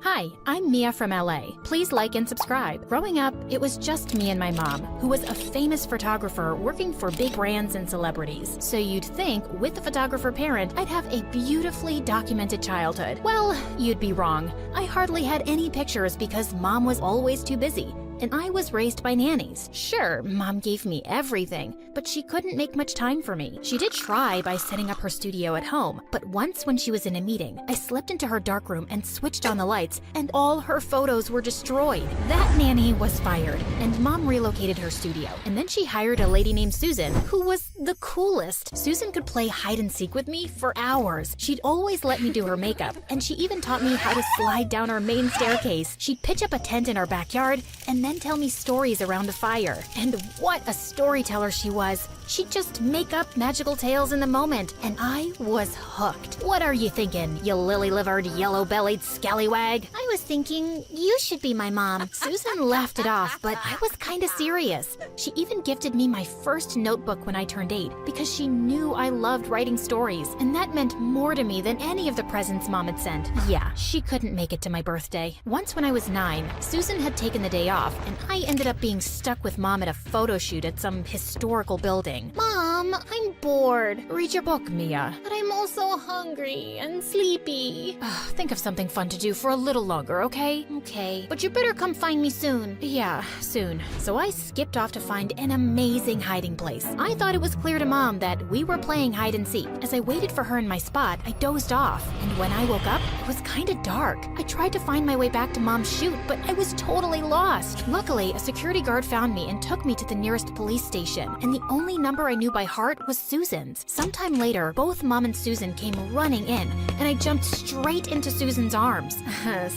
Hi, I'm Mia from LA. Please like and subscribe. Growing up, it was just me and my mom, who was a famous photographer working for big brands and celebrities. So you'd think, with a photographer parent, I'd have a beautifully documented childhood. Well, you'd be wrong. I hardly had any pictures because mom was always too busy. And I was raised by nannies. Sure, mom gave me everything, but she couldn't make much time for me. She did try by setting up her studio at home, but once when she was in a meeting, I slipped into her darkroom and switched on the lights, and all her photos were destroyed. That nanny was fired, and mom relocated her studio. And then she hired a lady named Susan, who was the coolest. Susan could play hide and seek with me for hours. She'd always let me do her makeup, and she even taught me how to slide down our main staircase. She'd pitch up a tent in our backyard, and then tell me stories around a fire. And what a storyteller she was. She'd just make up magical tales in the moment, and I was hooked. What are you thinking, you lily-livered, yellow-bellied scallywag? I was thinking you should be my mom. Susan laughed it off, but I was kinda serious. She even gifted me my first notebook when I turned 8 because she knew I loved writing stories, and that meant more to me than any of the presents mom had sent. Yeah, she couldn't make it to my birthday. Once when I was 9, Susan had taken the day off, and I ended up being stuck with mom at a photo shoot at some historical building. Mom, I'm bored. Read your book, Mia. But I'm also hungry and sleepy. Think of something fun to do for a little longer, okay? Okay, but you better come find me soon. Yeah, soon. So I skipped off to find an amazing hiding place. I thought it was clear to mom that we were playing hide and seek. As I waited for her in my spot, I dozed off. And when I woke up, it was kinda dark. I tried to find my way back to mom's shoot, but I was totally lost. Luckily, a security guard found me and took me to the nearest police station. And the only number I knew by heart was Susan's. Sometime later, both mom and Susan came running in, and I jumped straight into Susan's arms.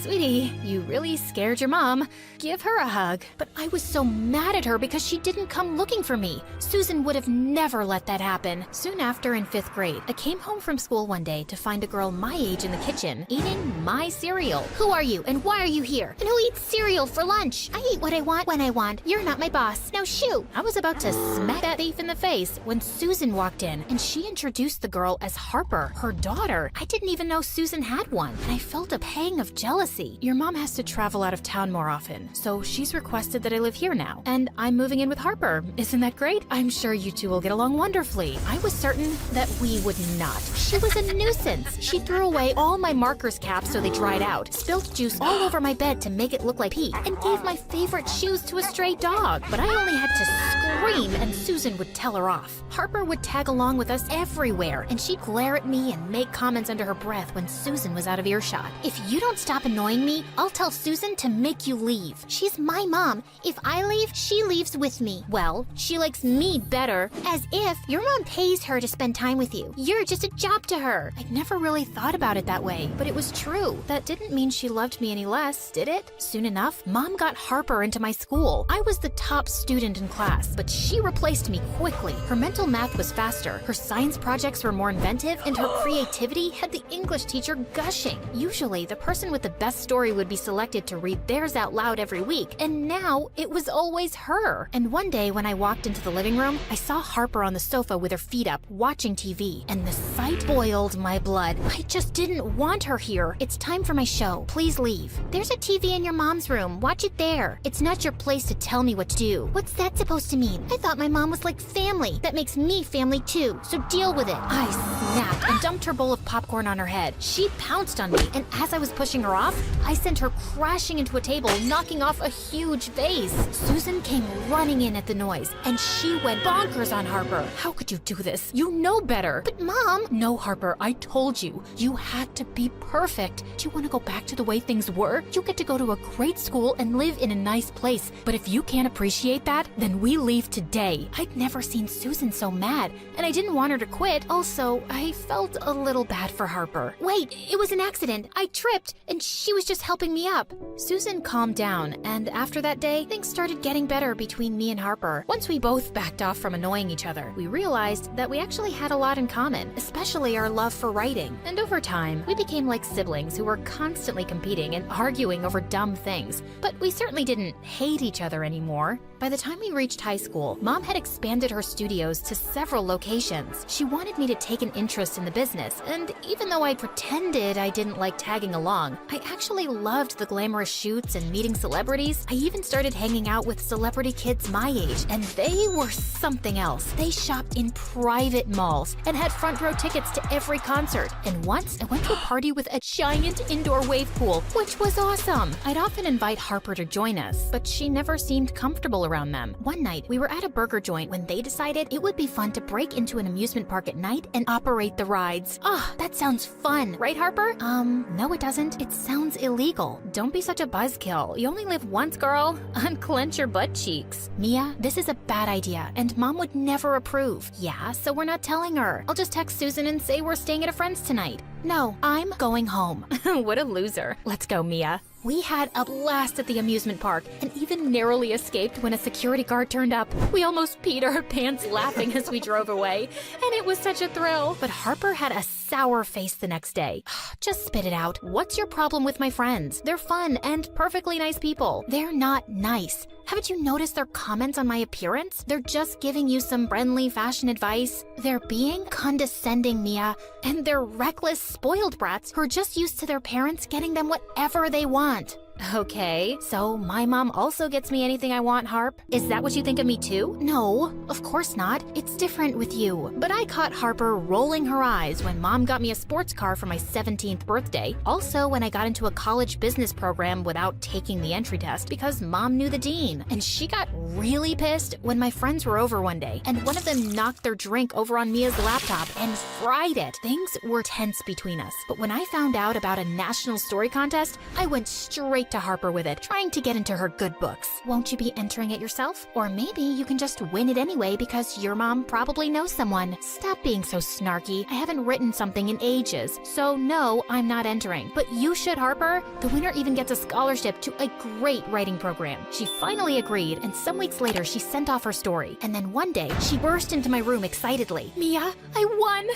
Sweetie, you really scared your mom. Give her a hug. But I was so mad at her because she didn't come looking for me. Susan would have never let that happen. Soon after, in 5th grade, I came home from school one day to find a girl my age in the kitchen eating my cereal. Who are you and why are you here? And who eats cereal for lunch? I eat what I want when I want. You're not my boss. Now shoot. I was about to smack that thief in the face when Susan walked in, and she introduced the girl as Harper, her daughter. I didn't even know Susan had one, and I felt a pang of jealousy. Your mom has to travel out of town more often, so she's requested that I live here now, and I'm moving in with Harper. Isn't that great? I'm sure you two will get along wonderfully. I was certain that we would not. She was a nuisance. She threw away all my markers caps so they dried out, spilled juice all over my bed to make it look like pee, and gave my favorite shoes to a stray dog. But I only had to scream, and Susan would tell her off. Harper would tag along with us everywhere, and she'd glare at me and make comments under her breath when Susan was out of earshot. If you don't stop annoying me, I'll tell Susan to make you leave. She's my mom. If I leave, she leaves with me. Well, she likes me better. As if your mom pays her to spend time with you. You're just a job to her. I'd never really thought about it that way, but it was true. That didn't mean she loved me any less, did it? Soon enough, mom got Harper into my school. I was the top student in class, but she replaced me quickly. Her mental math was faster, her science projects were more inventive, and her creativity had the English teacher gushing. Usually, the person with the best story would be selected to read theirs out loud every week, and now it was always her. And one day when I walked into the living room, I saw Harper on the sofa with her feet up, watching TV, and the sight boiled my blood. I just didn't want her here. It's time for my show. Please leave. There's a TV in your mom's room. Watch it there. It's not your place to tell me what to do. What's that supposed to mean? I thought my mom was like family. That makes me family too, so deal with it. I snapped and dumped her bowl of popcorn on her head. She pounced on me, and as I was pushing her off, I sent her crashing into a table, knocking off a huge vase. Susan came running in at the noise, and she went bonkers on Harper. How could you do this? You know better. But Mom... No, Harper, I told you. You had to be perfect. Do you want to go back to the way things were? You get to go to a great school and live in a nice place. But if you can't appreciate that, then we leave today. I'd never seen Susan so mad, and I didn't want her to quit. Also, I felt a little bad for Harper. Wait, it was an accident. I tripped, and she was just helping me up. Susan calmed down, and after that day, things started getting better between me and Harper. Once we both backed off from annoying each other, we realized that we actually had a lot in common, especially our love for writing. And over time, we became like siblings who were constantly competing and arguing over dumb things. But we certainly didn't didn't hate each other anymore. By the time we reached high school, Mom had expanded her studios to several locations. She wanted me to take an interest in the business, and even though I pretended I didn't like tagging along, I actually loved the glamorous shoots and meeting celebrities. I even started hanging out with celebrity kids my age, and they were something else. They shopped in private malls and had front row tickets to every concert. And once I went to a party with a giant indoor wave pool, which was awesome. I'd often invite Harper to join us, but she never seemed comfortable around them. One night, we were at a burger joint when they decided it would be fun to break into an amusement park at night and operate the rides. Ah, that sounds fun, right, Harper? No it doesn't. It sounds illegal. Don't be such a buzzkill. You only live once, girl. Unclench your butt cheeks. Mia, this is a bad idea, and Mom would never approve. Yeah, so we're not telling her. I'll just text Susan and say we're staying at a friend's tonight. No, I'm going home. What a loser. Let's go, Mia. We had a blast at the amusement park and even narrowly escaped when a security guard turned up. We almost peed our pants laughing as we drove away, and it was such a thrill. But Harper had a sour face the next day. Just spit it out. What's your problem with my friends? They're fun and perfectly nice people. They're not nice. Haven't you noticed their comments on my appearance? They're just giving you some friendly fashion advice. They're being condescending, Mia, and they're reckless, spoiled brats who are just used to their parents getting them whatever they want. Okay, so my mom also gets me anything I want, Harp? Is that what you think of me too? No, of course not. It's different with you. But I caught Harper rolling her eyes when Mom got me a sports car for my 17th birthday. Also, when I got into a college business program without taking the entry test because Mom knew the dean. And she got really pissed when my friends were over one day and one of them knocked their drink over on Mia's laptop and fried it. Things were tense between us. But when I found out about a national story contest, I went straight to Harper with it, trying to get into her good books. Won't you be entering it yourself? Or maybe you can just win it anyway because your mom probably knows someone. Stop being so snarky. I haven't written something in ages, so no, I'm not entering. But you should, Harper. The winner even gets a scholarship to a great writing program. She finally agreed, and some weeks later she sent off her story. And then one day, she burst into my room excitedly. Mia, I won!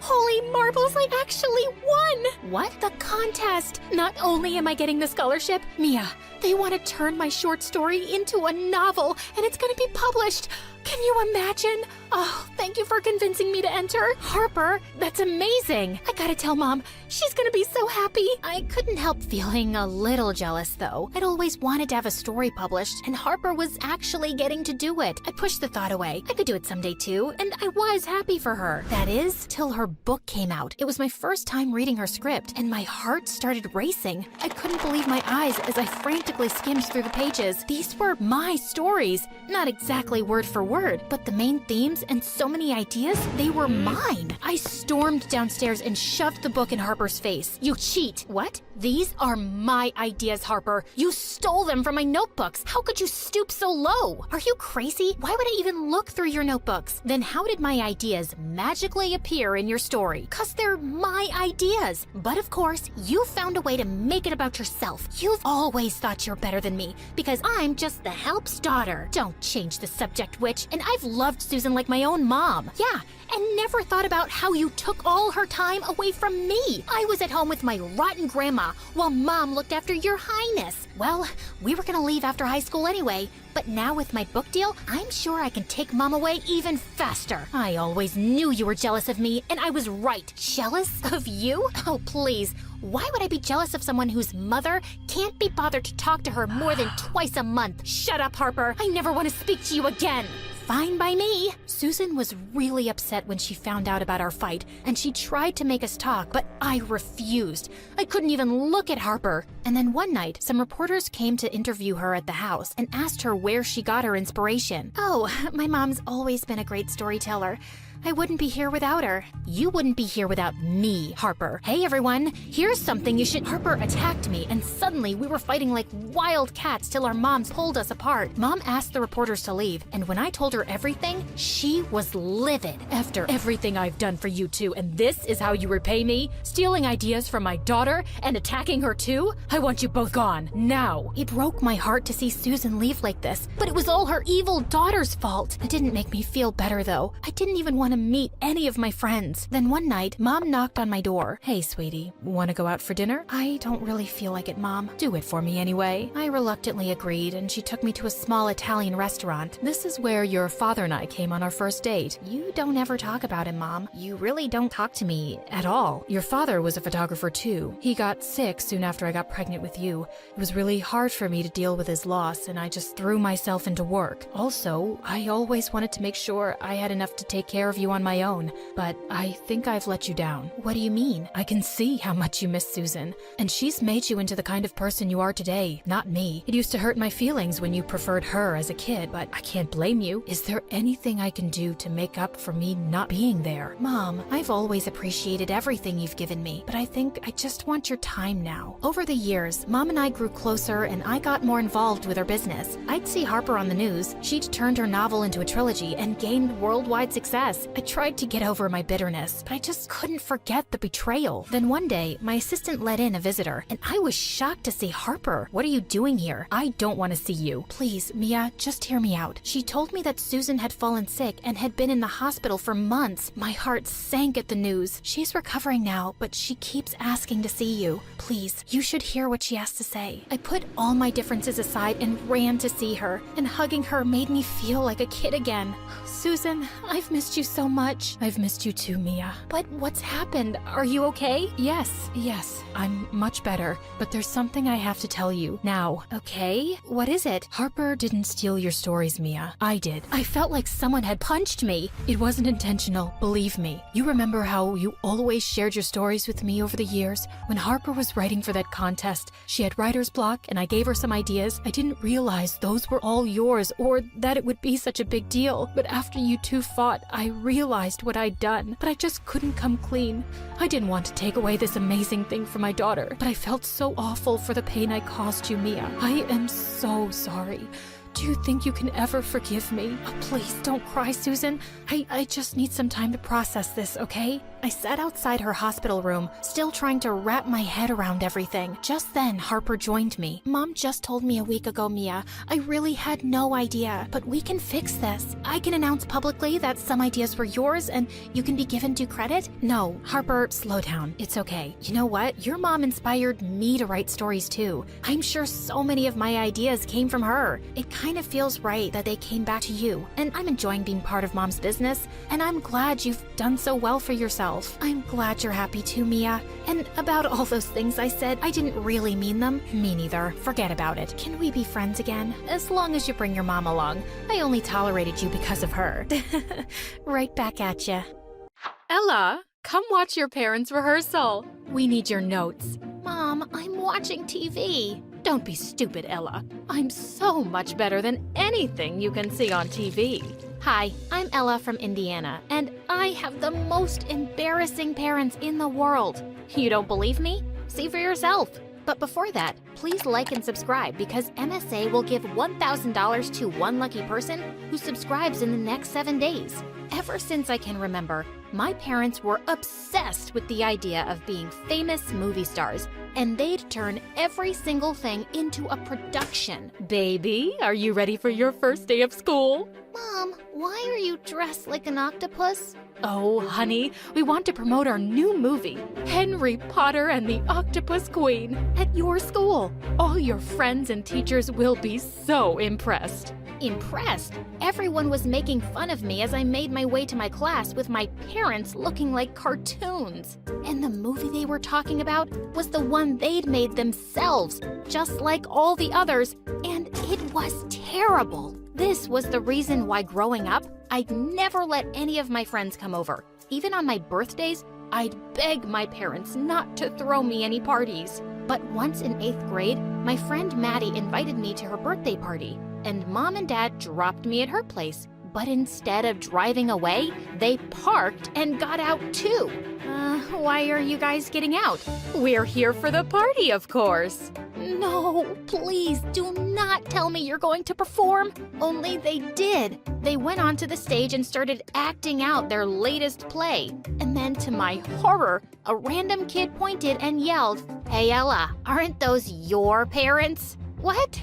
Holy marbles, I actually won! What? The contest! Not only am I getting the scholarship, Mia, they want to turn my short story into a novel, and it's gonna be published. Can you imagine? Oh, thank you for convincing me to enter. Harper, that's amazing. I gotta tell Mom, she's gonna be so happy. I couldn't help feeling a little jealous, though. I'd always wanted to have a story published, and Harper was actually getting to do it. I pushed the thought away. I could do it someday, too, and I was happy for her. That is, till her book came out. It was my first time reading her script, and my heart started racing. I couldn't believe my eyes as I frantically skimmed through the pages. These were my stories. Not exactly word for word, but the main themes and so many ideas, they were mine. I stormed downstairs and shoved the book in Harper's face. You cheat. What? These are my ideas, Harper. You stole them from my notebooks. How could you stoop so low? Are you crazy? Why would I even look through your notebooks? Then how did my ideas magically appear in your story? 'Cause they're my ideas. But of course, you found a way to make it about yourself. You've always thought you're better than me because I'm just the help's daughter. Don't change the subject, witch. And I've loved Susan like my own mom. Yeah, and never thought about how you took all her time away from me. I was at home with my rotten grandma while Mom looked after your highness. Well, we were gonna leave after high school anyway, but now with my book deal, I'm sure I can take Mom away even faster. I always knew you were jealous of me, and I was right. Jealous of you? Oh, please. Why would I be jealous of someone whose mother can't be bothered to talk to her more than twice a month? Shut up, Harper. I never want to speak to you again. Fine by me. Susan was really upset when she found out about our fight, and she tried to make us talk, but I refused. I couldn't even look at Harper. And then one night, some reporters came to interview her at the house and asked her where she got her inspiration. Oh, my mom's always been a great storyteller. I wouldn't be here without her. You wouldn't be here without me, Harper. Hey, everyone, here's something you should— Harper attacked me, and suddenly we were fighting like wild cats till our moms pulled us apart. Mom asked the reporters to leave, and when I told her everything, she was livid. After everything I've done for you two, and this is how you repay me? Stealing ideas from my daughter and attacking her too? I want you both gone, now. It broke my heart to see Susan leave like this, but it was all her evil daughter's fault. It didn't make me feel better, though. I didn't even want want to meet any of my friends. Then one night, Mom knocked on my door. Hey, sweetie, want to go out for dinner? I don't really feel like it, Mom. Do it for me anyway. I reluctantly agreed, and she took me to a small Italian restaurant. This is where your father and I came on our first date. You don't ever talk about him, Mom. You really don't talk to me at all. Your father was a photographer too. He got sick soon after I got pregnant with you. It was really hard for me to deal with his loss, and I just threw myself into work. Also, I always wanted to make sure I had enough to take care of you on my own, but I think I've let you down. What do you mean? I can see how much you miss Susan, and she's made you into the kind of person you are today, not me. It used to hurt my feelings when you preferred her as a kid, but I can't blame you. Is there anything I can do to make up for me not being there? Mom, I've always appreciated everything you've given me, but I think I just want your time now. Over the years, Mom and I grew closer and I got more involved with her business. I'd see Harper on the news. She'd turned her novel into a trilogy and gained worldwide success. I tried to get over my bitterness, but I just couldn't forget the betrayal. Then one day, my assistant let in a visitor, and I was shocked to see Harper. What are you doing here? I don't want to see you. Please, Mia, just hear me out. She told me that Susan had fallen sick and had been in the hospital for months. My heart sank at the news. She's recovering now, but she keeps asking to see you. Please, you should hear what she has to say. I put all my differences aside and ran to see her, and hugging her made me feel like a kid again. Susan, I've missed you so much. I've missed you too, Mia. But what's happened? Are you okay? Yes, I'm much better, but there's something I have to tell you now. Okay? What is it? Harper didn't steal your stories, Mia. I did. I felt like someone had punched me. It wasn't intentional, believe me. You remember how you always shared your stories with me over the years? When Harper was writing for that contest, she had writer's block and I gave her some ideas. I didn't realize those were all yours or that it would be such a big deal. But after you two fought, I realized what I'd done, but I just couldn't come clean. I didn't want to take away this amazing thing from my daughter, but I felt so awful for the pain I caused you, Mia. I am so sorry. Do you think you can ever forgive me? Oh, please don't cry, Susan. I just need some time to process this, okay? I sat outside her hospital room, still trying to wrap my head around everything. Just then, Harper joined me. Mom just told me a week ago, Mia. I really had no idea, but we can fix this. I can announce publicly that some ideas were yours and you can be given due credit. No, Harper, slow down. It's okay. You know what? Your mom inspired me to write stories too. I'm sure so many of my ideas came from her. It kind of feels right that they came back to you. And I'm enjoying being part of Mom's business, and I'm glad you've done so well for yourself. I'm glad you're happy too, Mia. And about all those things I said, I didn't really mean them. Me neither. Forget about it. Can we be friends again? As long as you bring your mom along. I only tolerated you because of her. Right back at ya. Ella, come watch your parents' rehearsal. We need your notes. Mom, I'm watching TV. Don't be stupid, Ella. I'm so much better than anything you can see on TV. Hi, I'm Ella from Indiana, and I have the most embarrassing parents in the world. You don't believe me? See for yourself. But before that, please like and subscribe because MSA will give $1,000 to one lucky person who subscribes in the next 7 days. Ever since I can remember, my parents were obsessed with the idea of being famous movie stars, and they'd turn every single thing into a production. Baby, are you ready for your first day of school? Mom, why are you dressed like an octopus? Oh, honey, we want to promote our new movie, Henry Potter and the Octopus Queen, at your school. All your friends and teachers will be so impressed. Impressed? Everyone was making fun of me as I made my way to my class with my parents looking like cartoons. And the movie they were talking about was the one they'd made themselves, just like all the others, and it was terrible. This was the reason why growing up, I'd never let any of my friends come over. Even on my birthdays, I'd beg my parents not to throw me any parties. But once in 8th grade, my friend Maddie invited me to her birthday party, and Mom and Dad dropped me at her place. But instead of driving away, they parked and got out too. Why are you guys getting out? We're here for the party, of course. No, please do not tell me you're going to perform. Only they did. They went onto the stage and started acting out their latest play. And then to my horror, a random kid pointed and yelled, "Hey Ella, aren't those your parents?" What?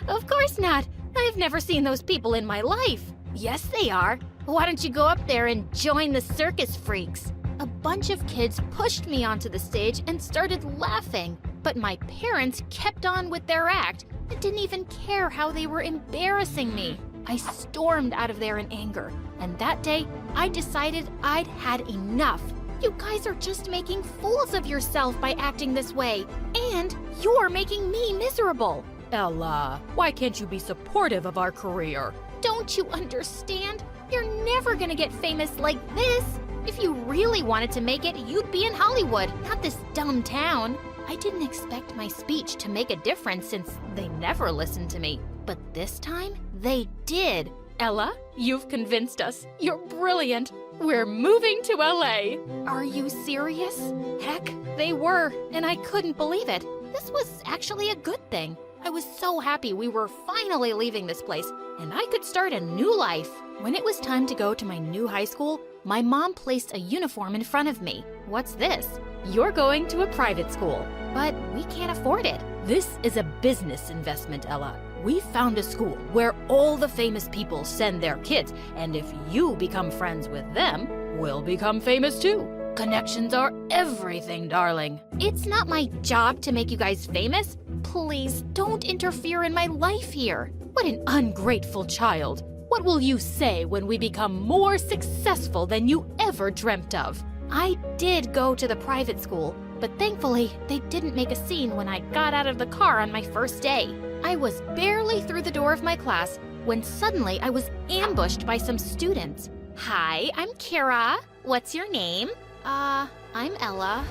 Of course not. I've never seen those people in my life. Yes, they are. Why don't you go up there and join the circus freaks? A bunch of kids pushed me onto the stage and started laughing, but my parents kept on with their act and didn't even care how they were embarrassing me. I stormed out of there in anger, and that day I decided I'd had enough. You guys are just making fools of yourself by acting this way, and you're making me miserable. Ella, why can't you be supportive of our career? Don't you understand? You're never gonna get famous like this. If you really wanted to make it, you'd be in Hollywood, not this dumb town. I didn't expect my speech to make a difference since they never listened to me. But this time, they did. Ella, you've convinced us. You're brilliant. We're moving to LA. Are you serious? Heck, they were, and I couldn't believe it. This was actually a good thing. I was so happy we were finally leaving this place, and I could start a new life. When it was time to go to my new high school, my mom placed a uniform in front of me. What's this? You're going to a private school. But we can't afford it. This is a business investment, Ella. We found a school where all the famous people send their kids, and if you become friends with them, we'll become famous too. Connections are everything, darling. It's not my job to make you guys famous. Please don't interfere in my life here. What an ungrateful child. What will you say when we become more successful than you ever dreamt of? I did go to the private school, but thankfully they didn't make a scene when I got out of the car on my first day. I was barely through the door of my class when suddenly I was ambushed by some students. Hi, I'm Kira. What's your name? I'm Ella.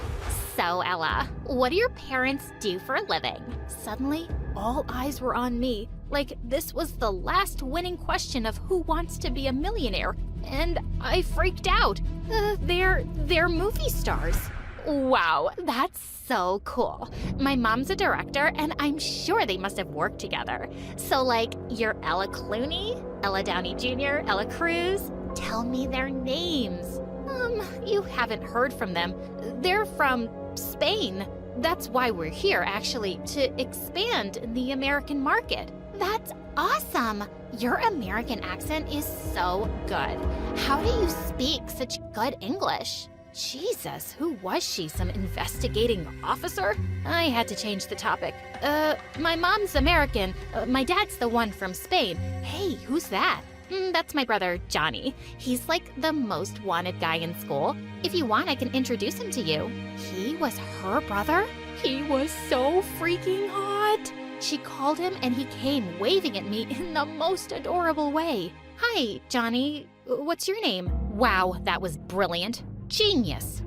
So, Ella, what do your parents do for a living? Suddenly, all eyes were on me, like this was the last winning question of who wants to be a millionaire, and I freaked out. They're movie stars. Wow, that's so cool. My mom's a director, and I'm sure they must have worked together. So, like, you're Ella Clooney, Ella Downey Jr., Ella Cruz? Tell me their names. You haven't heard from them. They're from Spain. That's why we're here, actually, to expand in the American market. That's awesome. Your American accent is so good. How do you speak such good English? Jesus, who was she? Some investigating officer? I had to change the topic. My mom's American. My dad's the one from Spain. Hey, who's that? That's my brother, Johnny. He's like the most wanted guy in school. If you want, I can introduce him to you. He was her brother? He was so freaking hot. She called him and he came waving at me in the most adorable way. Hi, Johnny. What's your name? Wow, that was brilliant. Genius.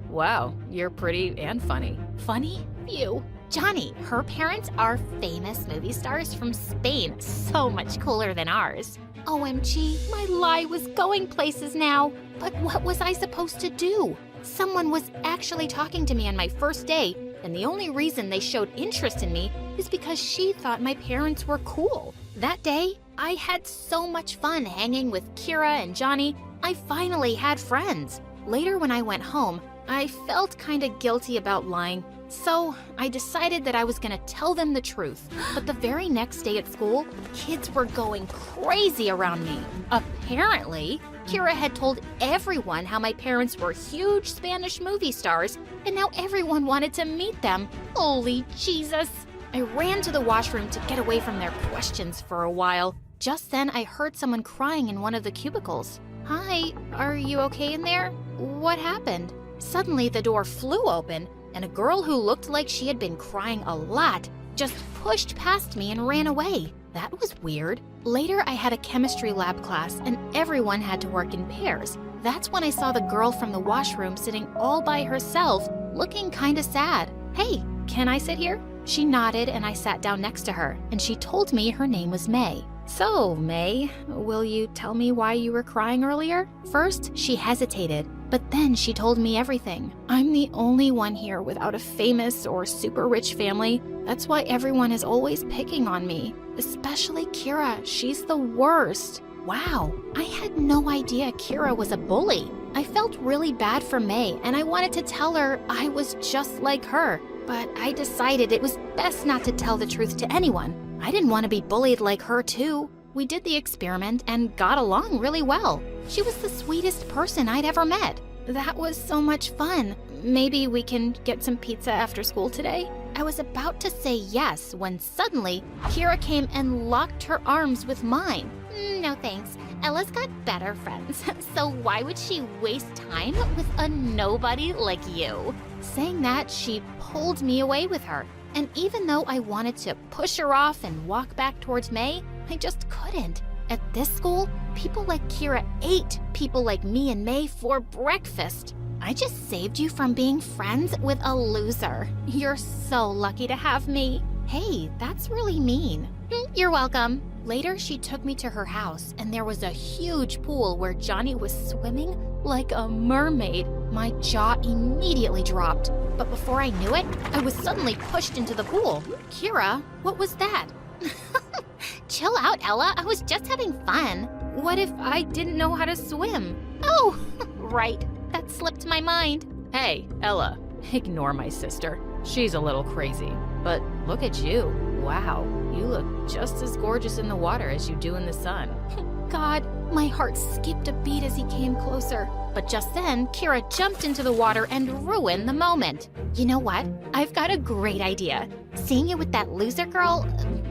Wow, you're pretty and funny. Funny? Phew. Johnny, her parents are famous movie stars from Spain. So much cooler than ours. OMG, my lie was going places now. But what was I supposed to do? Someone was actually talking to me on my first day, and the only reason they showed interest in me is because she thought my parents were cool. That day, I had so much fun hanging with Kira and Johnny. I finally had friends. Later when I went home, I felt kinda guilty about lying. So I decided that I was gonna tell them the truth. But the very next day at school, kids were going crazy around me. Apparently, Kira had told everyone how my parents were huge Spanish movie stars, and now everyone wanted to meet them. Holy Jesus! I ran to the washroom to get away from their questions for a while. Just then, I heard someone crying in one of the cubicles. Hi, are you okay in there? What happened? Suddenly, the door flew open, and a girl who looked like she had been crying a lot just pushed past me and ran away. That was weird. Later, I had a chemistry lab class, and everyone had to work in pairs. That's when I saw the girl from the washroom sitting all by herself, looking kinda sad. Hey, can I sit here? She nodded, and I sat down next to her, and she told me her name was May. So, May, will you tell me why you were crying earlier? First, she hesitated, but then she told me everything. I'm the only one here without a famous or super rich family. That's why everyone is always picking on me. Especially Kira, she's the worst. Wow, I had no idea Kira was a bully. I felt really bad for May, and I wanted to tell her I was just like her. But I decided it was best not to tell the truth to anyone. I didn't want to be bullied like her too. We did the experiment and got along really well. She was the sweetest person I'd ever met. That was so much fun. Maybe we can get some pizza after school today? I was about to say yes when suddenly Kira came and locked her arms with mine. No thanks. Ella's got better friends, so why would she waste time with a nobody like you? Saying that, she pulled me away with her. And even though I wanted to push her off and walk back towards May, I just couldn't. At this school, people like Kira ate people like me and May for breakfast. I just saved you from being friends with a loser. You're so lucky to have me. Hey, that's really mean. You're welcome. Later, she took me to her house, and there was a huge pool where Johnny was swimming like a mermaid. My jaw immediately dropped. But before I knew it, I was suddenly pushed into the pool. Kira, what was that? Chill out, Ella. I was just having fun. What if I didn't know how to swim? Oh, right. That slipped my mind. Hey, Ella, ignore my sister. She's a little crazy. But look at you. Wow, you look just as gorgeous in the water as you do in the sun. God, my heart skipped a beat as he came closer. But just then, Kira jumped into the water and ruined the moment. You know what? I've got a great idea. Seeing you with that loser girl,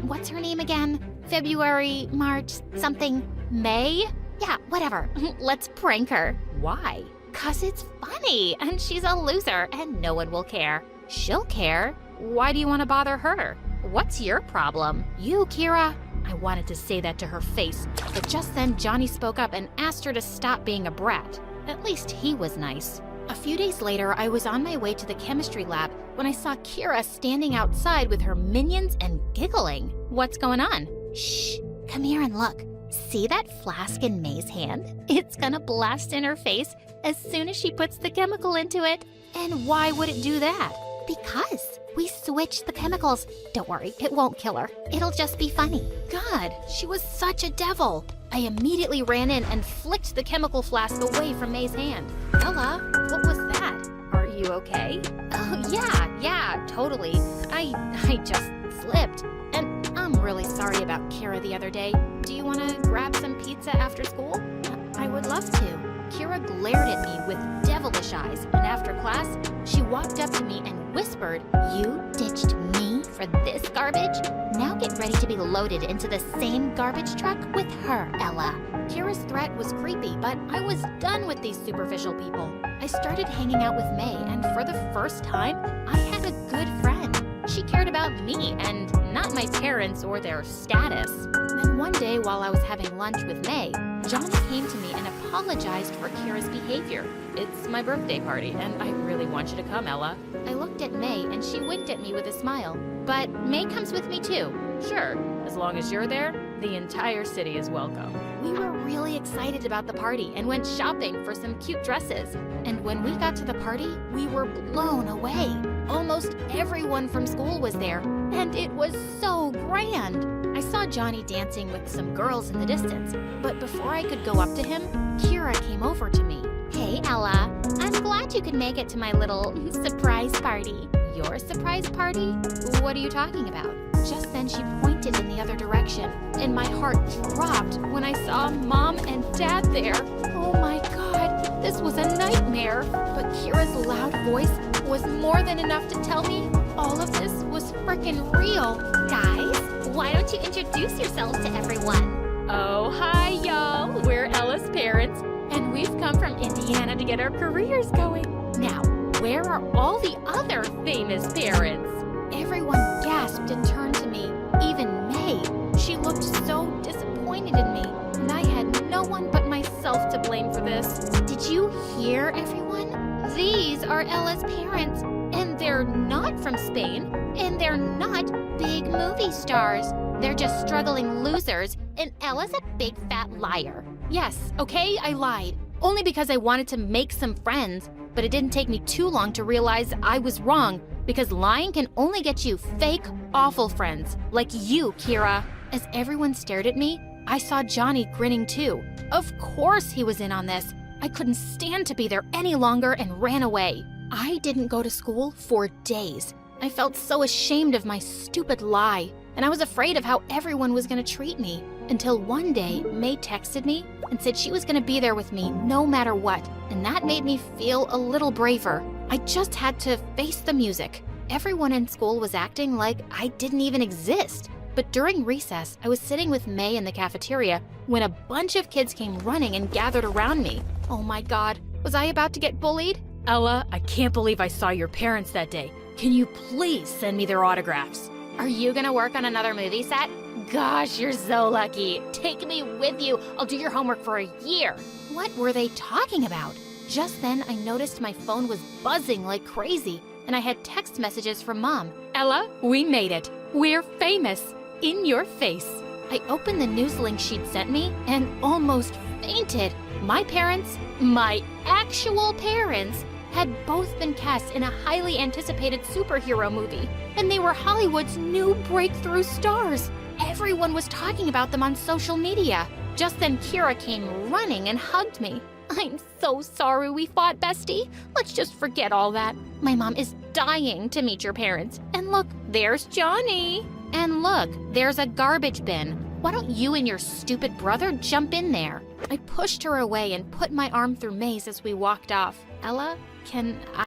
what's her name again? February, March, something, May? Yeah, whatever. Let's prank her. Why? 'Cause it's funny, and she's a loser, and no one will care. She'll care. Why do you want to bother her? What's your problem? You, Kira. I wanted to say that to her face, but just then Johnny spoke up and asked her to stop being a brat. At least he was nice. A few days later, I was on my way to the chemistry lab when I saw Kira standing outside with her minions and giggling. What's going on? Shh, come here and look. See that flask in May's hand? It's gonna blast in her face as soon as she puts the chemical into it. And why would it do that? Because we switched the chemicals. Don't worry, it won't kill her. It'll just be funny. God, she was such a devil. I immediately ran in and flicked the chemical flask away from May's hand. Ella, what was that? Are you okay? Oh, yeah, totally. I just slipped. And I'm really sorry about Kira the other day. Do you want to grab some pizza after school? I would love to. Kira glared at me with devilish eyes, and after class, she walked up to me and whispered, You ditched me for this garbage? Now get ready to be loaded into the same garbage truck with her, Ella. Kira's threat was creepy, but I was done with these superficial people. I started hanging out with May, and for the first time, I had a good friend. She cared about me and not my parents or their status. Then one day while I was having lunch with May, Johnny came to me and apologized for Kira's behavior. It's my birthday party, and I really want you to come, Ella. I looked at May and she winked at me with a smile. But May comes with me too. Sure, as long as you're there, the entire city is welcome. We were really excited about the party and went shopping for some cute dresses. And when we got to the party, we were blown away. Almost everyone from school was there, and it was so grand. I saw Johnny dancing with some girls in the distance, but before I could go up to him, Kira came over to me. Hey, Ella. I'm glad you could make it to my little surprise party. Your surprise party? What are you talking about? Just then she pointed in the other direction, and my heart dropped when I saw Mom and Dad there. Oh my God, this was a nightmare. But Kira's loud voice was more than enough to tell me all of this was frickin' real. Guys, why don't you introduce yourselves to everyone? Oh, hi, y'all. We're Ella's parents, and we've come from Indiana to get our careers going. Now, where are all the other famous parents? Everyone gasped and turned to me, even May. She looked so disappointed in me, and I had no one but myself to blame for this. Did you hear, everyone? These are Ella's parents, and they're not from Spain, and they're not big movie stars. They're just struggling losers, and Ella's a big fat liar. Yes, okay, I lied. Only because I wanted to make some friends, but it didn't take me too long to realize I was wrong, because lying can only get you fake, awful friends, like you, Kira. As everyone stared at me, I saw Johnny grinning too. Of course he was in on this. I couldn't stand to be there any longer and ran away. I didn't go to school for days. I felt so ashamed of my stupid lie, and I was afraid of how everyone was going to treat me. until one day May texted me and said she was going to be there with me no matter what, and that made me feel a little braver. I just had to face the music. Everyone in school was acting like I didn't even exist. But during recess, I was sitting with May in the cafeteria when a bunch of kids came running and gathered around me. Oh my God, was I about to get bullied? Ella, I can't believe I saw your parents that day. Can you please send me their autographs? Are you gonna work on another movie set? Gosh, you're so lucky. Take me with you. I'll do your homework for a year. What were they talking about? Just then, I noticed my phone was buzzing like crazy, and I had text messages from Mom. Ella, we made it. We're famous. In your face. I opened the news link she'd sent me and almost fainted. My parents, my actual parents, had both been cast in a highly anticipated superhero movie, and they were Hollywood's new breakthrough stars. Everyone was talking about them on social media. Just then, Kira came running and hugged me. I'm so sorry we fought, bestie. Let's just forget all that. My mom is dying to meet your parents. And look, there's Johnny. And look, there's a garbage bin. Why don't you and your stupid brother jump in there? I pushed her away and put my arm through May's as we walked off. Ella, can I